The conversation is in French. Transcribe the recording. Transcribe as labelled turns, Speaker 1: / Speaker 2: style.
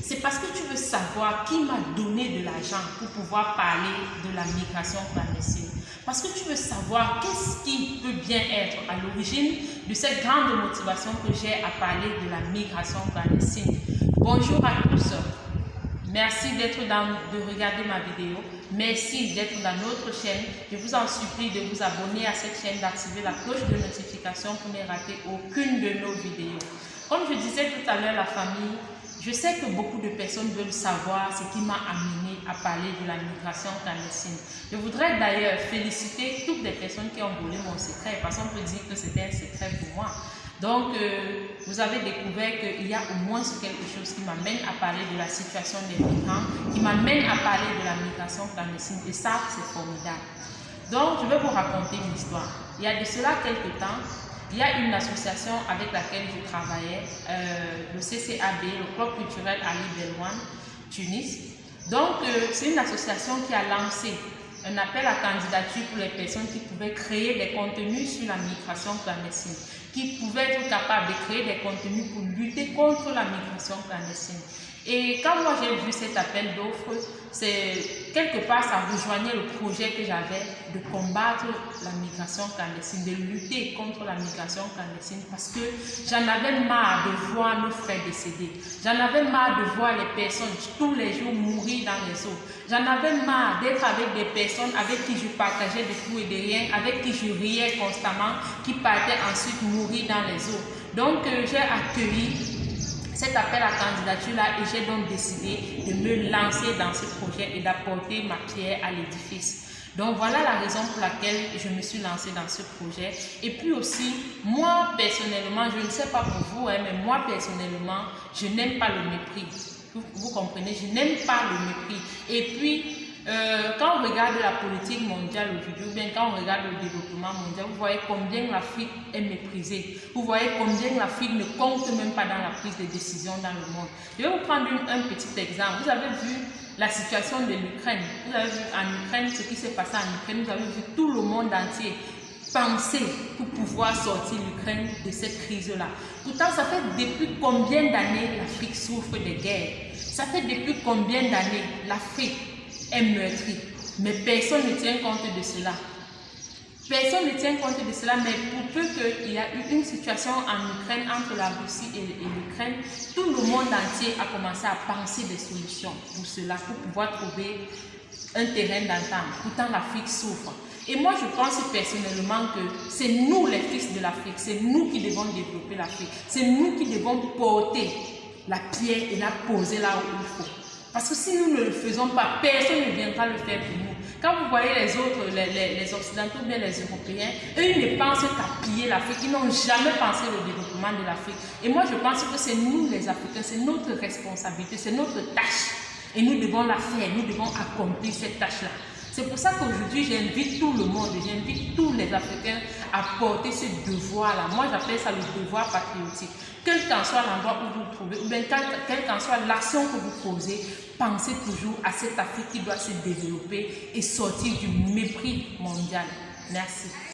Speaker 1: C'est parce que tu veux savoir qui m'a donné de l'argent pour pouvoir parler de la migration clandestine. Parce que tu veux savoir qu'est-ce qui peut bien être à l'origine de cette grande motivation que j'ai à parler de la migration clandestine. Bonjour à tous. Merci de regarder ma vidéo. Merci d'être dans notre chaîne. Je vous en supplie de vous abonner à cette chaîne, d'activer la cloche de notification pour ne rater aucune de nos vidéos. Comme je disais tout à l'heure, la famille, je sais que beaucoup de personnes veulent savoir ce qui m'a amené à parler de la migration clandestine. Je voudrais d'ailleurs féliciter toutes les personnes qui ont volé mon secret, parce qu'on peut dire que c'était un secret pour moi. Donc, vous avez découvert qu'il y a au moins quelque chose qui m'amène à parler de la situation des migrants, qui m'amène à parler de la migration clandestine. Et ça, c'est formidable. Donc, je vais vous raconter une histoire. Il y a de cela quelques temps, il y a une association avec laquelle je travaillais, le CCAB, le Club culturel Ali Belwan, Tunis. Donc, c'est une association qui a lancé un appel à candidature pour les personnes qui pouvaient créer des contenus sur la migration clandestine, qui pouvaient être capables de créer des contenus pour lutter contre la migration clandestine. Et quand moi j'ai vu cet appel d'offres, c'est quelque part ça rejoignait le projet que j'avais de combattre la migration clandestine, de lutter contre la migration clandestine, parce que j'en avais marre de voir nos frères décédés. J'en avais marre de voir les personnes tous les jours mourir dans les eaux. J'en avais marre d'être avec des personnes avec qui je partageais de tout et de rien, avec qui je riais constamment, qui partaient ensuite mourir dans les eaux. Donc j'ai accueilli cet appel à candidature-là et j'ai donc décidé de me lancer dans ce projet et d'apporter ma pierre à l'édifice. Donc voilà la raison pour laquelle je me suis lancée dans ce projet. Et puis aussi, moi personnellement, je ne sais pas pour vous, mais moi personnellement, je n'aime pas le mépris. Vous comprenez, je n'aime pas le mépris. Et puis, quand on regarde la politique mondiale aujourd'hui, ou bien quand on regarde le développement mondial, vous voyez combien l'Afrique est méprisée. Vous voyez combien l'Afrique ne compte même pas dans la prise de décision dans le monde. Je vais vous prendre un petit exemple. Vous avez vu la situation de l'Ukraine. Vous avez vu en Ukraine ce qui s'est passé en Ukraine. Vous avez vu tout le monde entier penser pour pouvoir sortir l'Ukraine de cette crise-là. Pourtant, ça fait depuis combien d'années l'Afrique souffre de guerre? Ça fait depuis combien d'années l'Afrique est meurtrie? Mais personne ne tient compte de cela. Personne ne tient compte de cela, mais pour peu qu'il y a eu une situation en Ukraine entre la Russie et l'Ukraine, tout le monde entier a commencé à penser des solutions pour cela, pour pouvoir trouver un terrain d'entente. Pourtant, l'Afrique souffre. Et moi, je pense personnellement que c'est nous les fils de l'Afrique, c'est nous qui devons développer l'Afrique, c'est nous qui devons porter la pierre et la poser là où il faut. Parce que si nous ne le faisons pas, personne ne viendra le faire pour nous. Quand vous voyez les autres, les Occidentaux, bien les Européens, eux, ils ne pensent qu'à piller l'Afrique. Ils n'ont jamais pensé au développement de l'Afrique. Et moi, je pense que c'est nous, les Africains, c'est notre responsabilité, c'est notre tâche. Et nous devons la faire, nous devons accomplir cette tâche-là. C'est pour ça qu'aujourd'hui, j'invite tout le monde, j'invite tous les Africains à porter ce devoir-là. Moi, j'appelle ça le devoir patriotique. Quel qu'en soit l'endroit où vous vous trouvez, ou bien quelle qu'en soit l'action que vous posez, pensez toujours à cette Afrique qui doit se développer et sortir du mépris mondial. Merci.